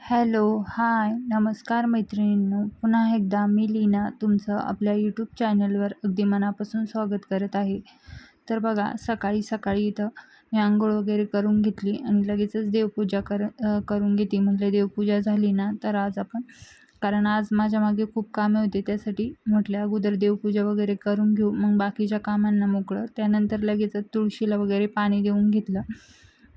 Hello, हाय, नमस्कार मैत्रिणींनो. पुन्हा एकदा मी लीना तुमचं आपल्या यूट्यूब चॅनलवर अगदी मनापासून स्वागत करत आहे. तर बघा, सकाळी सकाळी इथं मी अंघोळ वगैरे करून घेतली आणि लगेचच देवपूजा करून घेते. म्हटलं देवपूजा झाली ना तर आज आपण, कारण आज माझ्या मागे खूप कामे होते, त्यासाठी म्हटलं अगोदर देवपूजा वगैरे करून घेऊ, मग बाकीच्या कामांना मोकळं. त्यानंतर लगेचच तुळशीला वगैरे पाणी देऊन घेतलं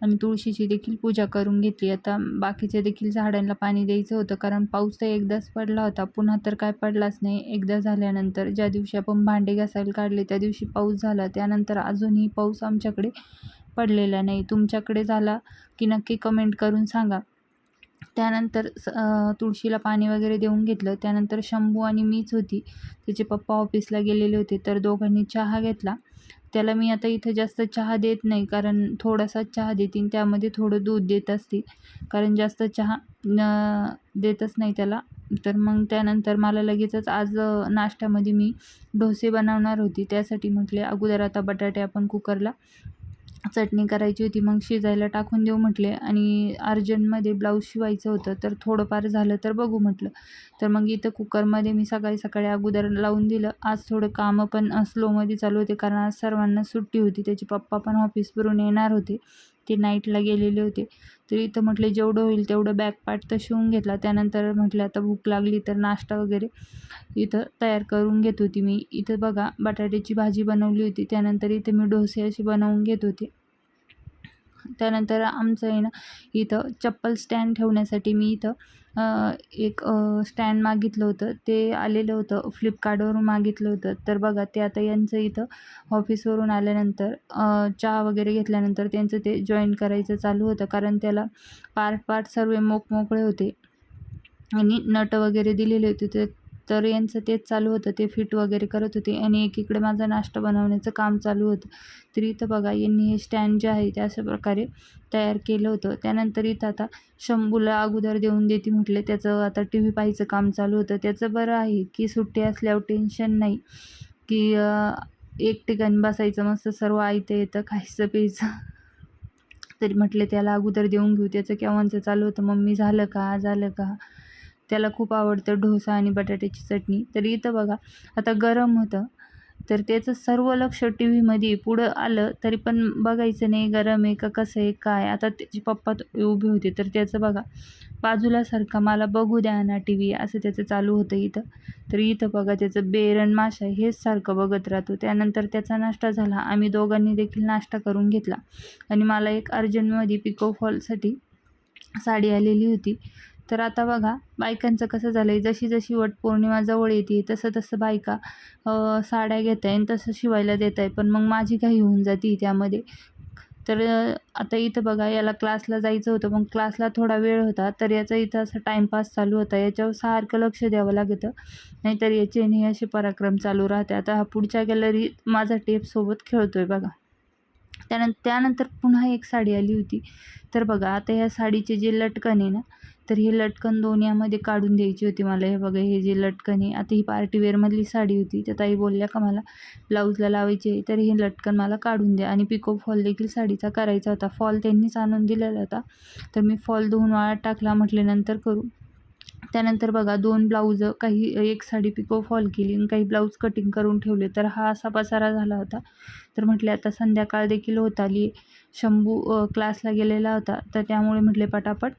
आणि तुळशीची देखील पूजा करून घेतली. आता बाकीचे देखील झाडांना पाणी द्यायचं होतं, कारण पाऊस तर एकदाच पडला होता, पुन्हा तर काय पडलाच नाही. एकदा झाल्यानंतर ज्या दिवशी आपण भांडे घासायला काढले त्या दिवशी पाऊस झाला, त्यानंतर अजूनही पाऊस आमच्याकडे पडलेला नाही. तुमच्याकडे झाला की नक्की कमेंट करून सांगा. त्यानंतर तुळशीला पाणी वगैरे देऊन घेतलं. त्यानंतर शंभू आणि मीच होती, त्याचे पप्पा ऑफिसला गेलेले होते, तर दोघांनी चहा घेतला. त्याला मी आता इथं जास्त चहा देत नाही, कारण थोडासा चहा देते, त्यामध्ये थोडं दूध देत असते, कारण जास्त चहा देतच नाही त्याला. तर मग त्यानंतर मला लगेचच आज नाश्त्यामध्ये मी डोसे बनवणार होती, त्यासाठी म्हटले अगोदर आता बटाटे आपण कुकरला चटणी करायची होती, मग शिजायला टाकून देऊ म्हटले. आणि अर्जंटमध्ये ब्लाऊज शिवायचं होतं, तर थोडंफार झालं तर बघू म्हटलं. तर मग इथं कुकरमध्ये मी सकाळी सकाळी अगोदर लावून दिलं. आज थोडं कामं पण स्लोमध्ये चालू होते, कारण आज सर्वांना सुट्टी होती. त्याचे पप्पा पण ऑफिसवरून येणार होते, ते नाईटला गेलेले होते. तर इथं म्हटले जेवढं होईल तेवढं बॅकपार्ट तर शिवून घेतला. त्यानंतर म्हटलं आता भूक लागली तर नाश्ता वगैरे इथं तयार करून घेत होती मी. इथं बघा, बटाट्याची भाजी बनवली होती, त्यानंतर इथे मी डोसे असे बनवून घेत होते. त्यानंतर आमचं आहे ना, इथं चप्पल स्टँड ठेवण्यासाठी मी इथं एक स्टँड मागितलं होतं. ते आलेलं होतं, फ्लिपकार्टवरून मागितलं होतं. तर बघा, ते आता यांचं इथं ऑफिसवरून आल्यानंतर चहा वगैरे घेतल्यानंतर त्यांचं ते जॉईन करायचं चालू होतं, कारण त्याला पार्ट सर्व मोकळे होते आणि नट वगैरे दिलेले होते. तर यांचं तेच चालू होतं, ते फिट वगैरे करत होते आणि एकीकडे माझा नाश्ता बनवण्याचं काम चालू होतं. तर इथं बघा, यांनी हे स्टँड जे आहे ते अशा प्रकारे तयार केलं होतं. त्यानंतर इथं आता शंभूला अगोदर देऊन देते म्हटले, त्याचं आता टी व्ही पाहायचं काम चालू होतं. त्याचं बरं आहे की सुट्टी असल्यावर टेन्शन नाही, की एक ठिकाणी बसायचं, मस्त सर्व ऐकता येतं, खायचं प्यायचं. तरी म्हटले त्याला अगोदर देऊन घेऊ. त्याचं केव्हांचं चालू होतं, मम्मी झालं का झालं का. त्याला खूप आवडतं डोसा आणि बटाट्याची चटणी. तर इथं बघा, आता गरम होतं, तर त्याचं सर्व लक्ष टी व्हीमध्ये. पुढं आलं तरी पण बघायचं नाही गरम आहे का कसं आहे काय. आता त्याचे पप्पा उभे होते, तर त्याचं बघा, बाजूला सारखा मला बघू द्या ना टी व्ही, असं त्याचं चालू होतं इथं. तर इथं बघा, त्याचं बेरण माशा हेच सारखं बघत राहतो. त्यानंतर त्याचा नाश्ता झाला. आम्ही दोघांनी देखील नाश्ता करून घेतला आणि मला एक अर्जंटमध्ये पिको फॉलसाठी साडी आलेली होती. तर आता बघा, बायकांचं कसं झालं आहे, जशी जशी वटपौर्णिमा जवळ येते तसं तसं बायका साड्या घेत आहे आणि तसं शिवायला देत आहे, पण मग माझी घाई होऊन जाते त्यामध्ये. तर आता इथं बघा, याला क्लासला जायचं होतं, पण क्लासला थोडा वेळ होता, तर याचा इथं असं टाईमपास चालू होता. याच्यावर सारखं लक्ष द्यावं लागतं, नाहीतर याचे आणि असे पराक्रम चालू राहते. आता हा पुढच्या गॅलरीत माझा टेपसोबत खेळतो आहे बघा. त्यानंतर पुन्हा एक साडी आली होती. तर बघा, आता ह्या साडीचे जे लटकन आहे ना, तर हे लटकन दोन यामध्ये काढून द्यायची होती मला. हे बघा, हे जे लटकन आहे, आता ही पार्टीवेअरमधली साडी होती, त्या ताई बोलल्या का मला ब्लाऊजला लावायची आहे, तर हे लटकन मला काढून द्या. आणि पिको फॉल देखील साडीचा करायचा होता. फॉल त्यांनीच आणून दिलेला होता, तर मी फॉल धुवून वाळत टाकला, म्हटले नंतर करू. त्यानंतर बघा, दोन ब्लाऊज, काही एक साडी पिको फॉल केली आणि काही ब्लाऊज कटिंग करून ठेवले. तर हा असा पसारा झाला होता. तर म्हटले आता संध्याकाळ देखील होत आली, शंभू क्लासला गेलेला होता, तर त्यामुळे म्हटले पटापट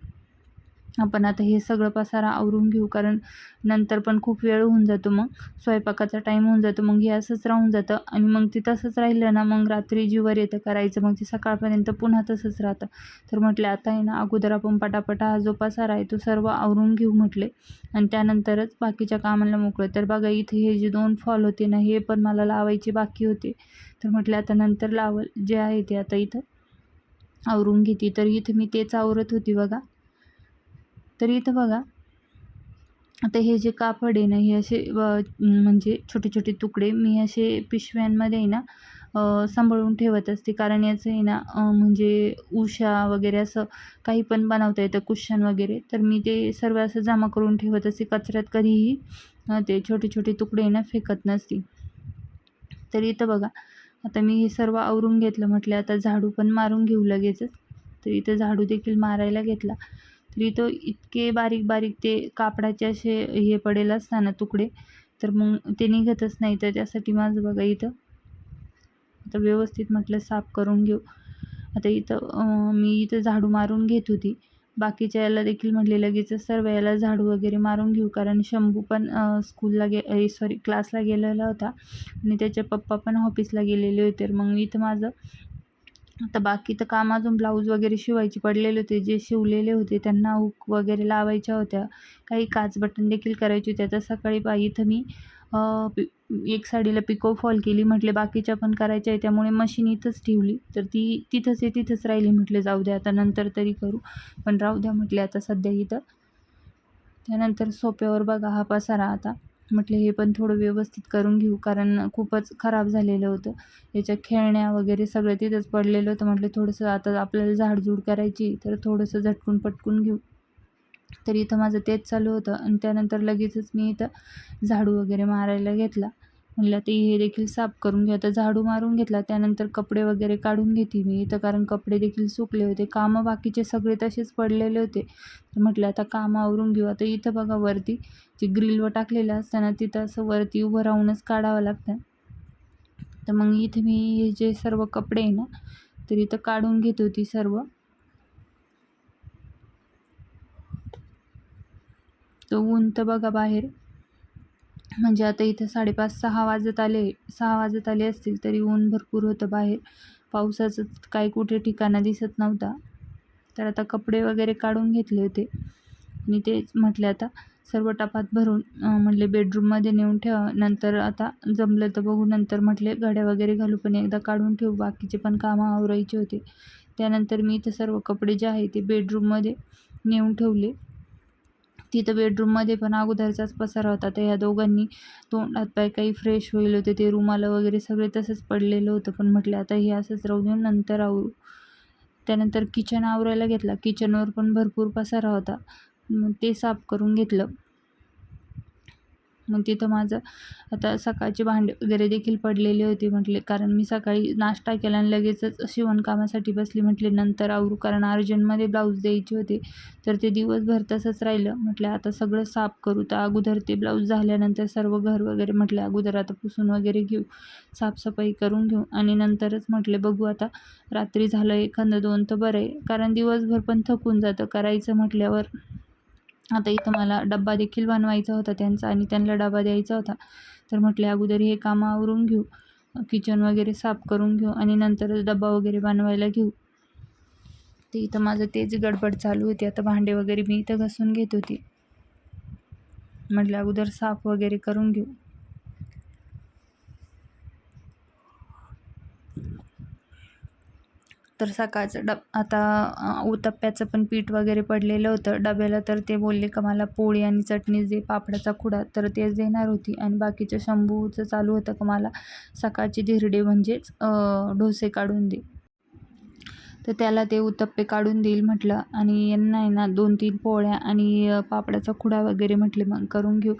आपण आता हे सगळं पसारा आवरून घेऊ, कारण नंतर पण खूप वेळ होऊन जातो, मग स्वयंपाकाचा टाईम होऊन जातो, मग हे असंच राहून जातं. आणि मग ते तसंच राहिलं ना, मग रात्री जीवर येतं करायचं, मग ते सकाळपर्यंत पुन्हा तसंच राहतं. तर म्हटले आता आहे ना, अगोदर आपण पटापट हा जो पसारा आहे तो सर्व आवरून घेऊ म्हटले, आणि त्यानंतरच बाकीच्या कामाला मोकळं. तर बघा, इथे हे जे दोन फॉल होते ना, हे पण मला लावायचे बाकी होते, तर म्हटले आता नंतर लावल, जे आहे ते आता इथं आवरून घेते. तर इथं मी तेच आवरत होती बघा. तर इथं बघा, आता हे जे कापड आहे ना, हे असे म्हणजे छोटे छोटे तुकडे मी असे पिशव्यांमध्ये आहे ना सांभाळून ठेवत असते, कारण याचं आहे ना म्हणजे उशा वगैरे असं काही पण बनवता येतं, कुशन वगैरे. तर मी ते सर्व असं जमा करून ठेवत असते, कचऱ्यात कधीही ते छोटे छोटे तुकडे ना फेकत नसते. तर इथं बघा, आता मी हे सर्व आवरून घेतलं, म्हटलं आता झाडू पण मारून घेऊ लगेचच. तर इथं झाडू देखील मारायला घेतला. तर इथं इतके बारीक बारीक ते कापडाचे असे हे पडेल असताना तुकडे, तर मग ते निघतच नाही. तर त्यासाठी माझं बघा इथं आता व्यवस्थित म्हटलं साफ करून घेऊ. आता इथं मी इथं झाडू मारून घेत होती. बाकीच्या याला देखील म्हटले लगेचच सर्व याला झाडू वगैरे मारून घेऊ, कारण शंभू पण स्कूलला क्लासला गेलेला होता आणि त्याचे पप्पा पण ऑफिसला गेलेले होते. मग इथं माझं आता बाकी तर काम अजून ब्लाऊज वगैरे शिवायचे पडलेले होते. जे शिवलेले होते त्यांना हुक वगैरे लावायच्या होत्या. काही काच बटन देखील करायची होती. आता सकाळी इथं मी एक साडीला पिको फॉल केली. म्हटले बाकीच्या पण करायच्या आहे, त्यामुळे मशीन इथंच ठेवली. तर ती तिथंच राहिली. म्हटले जाऊ द्या आता नंतर तरी करू, पण राहू द्या म्हटले आता सध्या इथं. त्यानंतर सोप्यावर बघा हा पसारा. आता म्हटलं हे पण थोडं व्यवस्थित करून घेऊ, कारण खूपच खराब झालेलं होतं. याच्या खेळण्या वगैरे सगळं तिथंच पडलेलं होतं. म्हटलं थोडंसं आता आपल्याला झाडझूड करायची, तर थोडंसं झटकून पटकून घेऊ. तर इथं माझं तेच चालू होतं आणि त्यानंतर लगेचच मी इथं झाडू वगैरे मारायला घेतला. म्हटलं ते हे देखील साफ करून घेऊ. आता झाडू मारून घेतला, त्यानंतर कपडे वगैरे काढून घेते मी इथं, कारण कपडे देखील सुकले होते. कामं बाकीचे सगळे तसेच पडलेले होते. तर म्हटलं आता कामं आवरून घेऊ. आता इथं बघा वरती जे ग्रिलवर टाकलेलं असताना तिथं असं वरती उभं राहूनच काढावं लागतं. तर मग इथे मी हे जे सर्व कपडे आहे ना, तर इथं काढून घेत होती सर्व. तर ऊन तर बघा बाहेर, म्हणजे आता इथं 5:30-6 वाजत आले असतील, तरी ऊन भरपूर होतं बाहेर. पावसाचं काही कुठे ठिकाणा दिसत नव्हता. तर आता कपडे वगैरे काढून घेतले होते आणि तेच म्हटले आता सर्व टपात भरून म्हटले बेडरूममध्ये नेऊन ठेवा. नंतर आता जमलं तर बघू, नंतर म्हटले घड्या वगैरे घालू, पण एकदा काढून ठेवू, बाकीचे पण कामं आवरायचे होते. त्यानंतर मी इथं सर्व कपडे जे आहे ते बेडरूममध्ये नेऊन ठेवले. तिथं बेडरूममध्ये पण अगोदरचाच पसारा होता. तर ह्या दोघांनी तोंड हातपाय काही फ्रेश होईल होते, ते रुमालं वगैरे सगळे तसंच पडलेलं होतं. पण म्हटलं आता हे असंच राहू देऊन नंतर आवरू. त्यानंतर किचन आवरायला घेतला. किचनवर पण भरपूर पसारा होता, मग ते साफ करून घेतलं. मग तिथं माझं आता सकाळचे भांडे वगैरे देखील पडलेले होते. म्हटले कारण मी सकाळी नाश्ता केला आणि लगेचच शिवणकामासाठी बसली. म्हटले नंतर आवरू, कारण अर्जंटमध्ये ब्लाऊज द्यायचे होते, तर ते दिवसभर तसंच राहिलं. म्हटलं आता सगळं साफ करू. तर अगोदर ते ब्लाऊज झाल्यानंतर सर्व घर वगैरे म्हटले अगोदर आता पुसून वगैरे घेऊ, साफसफाई करून घेऊ आणि नंतरच म्हटले बघू. आता रात्री झालं 1-2 तर बरं आहे, कारण दिवसभर पण थकून जातं करायचं म्हटल्यावर. आता इथं मला डब्बा देखील बनवायचा होता त्यांचा आणि त्यांना डबा द्यायचा होता. तर म्हटले अगोदर हे कामं आवरून घेऊ, किचन वगैरे साफ करून घेऊ आणि नंतरच डब्बा वगैरे बनवायला घेऊ. तर इथं माझं तेच गडबड चालू होती. आता भांडे वगैरे मी इथं घासून घेत होती. म्हटलं अगोदर साफ वगैरे करून घेऊ. तर सकाळचं आता उत्तप्प्याचं पण पीठ वगैरे पडलेलं होतं डब्याला. तर ते बोलले का मला पोळी आणि चटणी दे, पापडाचा खुडा, तर तेच देणार होती. आणि बाकीचं शंभूचं चालू होतं का मला सकाळची धिरडे म्हणजेच डोसे काढून दे. तर त्याला ते उत्तप्पे काढून देईल म्हटलं, आणि यांना आहे ना 2-3 पोळ्या आणि पापडाचा खुडा वगैरे म्हटले मग करून घेऊ.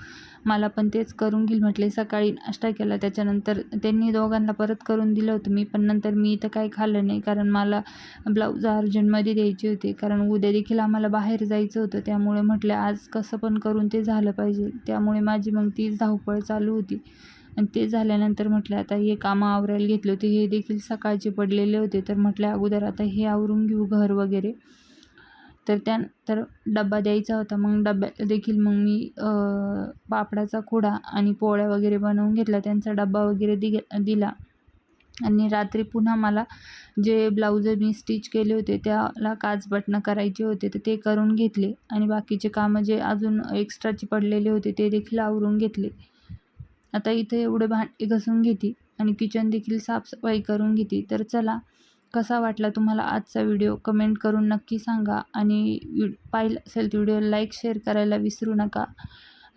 मला पण तेच करून घेईल म्हटले. सकाळी नाश्ता केला, त्याच्यानंतर त्यांनी दोघांना परत करून दिलं होतं मी, पण नंतर मी इथं काही खाल्लं नाही, कारण मला ब्लाऊज अर्जंटमध्ये द्यायचे होते, कारण उद्या देखील आम्हाला बाहेर जायचं होतं. त्यामुळे म्हटलं आज कसं पण करून ते झालं पाहिजे. त्यामुळे माझी मग तीच धावपळ चालू होती. आणि ते झाल्यानंतर म्हटलं आता हे कामं आवरायला घेतले होते, हे देखील सकाळचे पडलेले होते. तर म्हटलं अगोदर आता हे आवरून घेऊ घर वगैरे. तर त्यानंतर डब्बा द्यायचा होता. मग डब्याला देखील मग मी पापडाचा खुडा आणि पोळ्या वगैरे बनवून घेतला, त्यांचा डब्बा वगैरे दिला. आणि रात्री पुन्हा मला जे ब्लाऊज मी स्टिच केले होते त्याला काच बटणं करायचे होते, तर ते करून घेतले. आणि बाकीचे कामं जे अजून एक्स्ट्राचे पडलेले होते ते देखील आवरून घेतले. आता इथे एवढे भांडे घासून घेते आणि किचन देखील साफसफाई करून घेते. तर चला, कसा वाटला तुम्हाला आजचा व्हिडिओ कमेंट करून नक्की सांगा. आणि पाहिलं असेल तर व्हिडिओ लाईक शेअर करायला विसरू नका.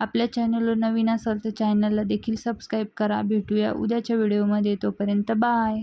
आपल्या चॅनलवर नवीन असाल तर चॅनलला देखील सबस्क्राईब करा. भेटूया उद्याच्या व्हिडिओमध्ये. तोपर्यंत बाय.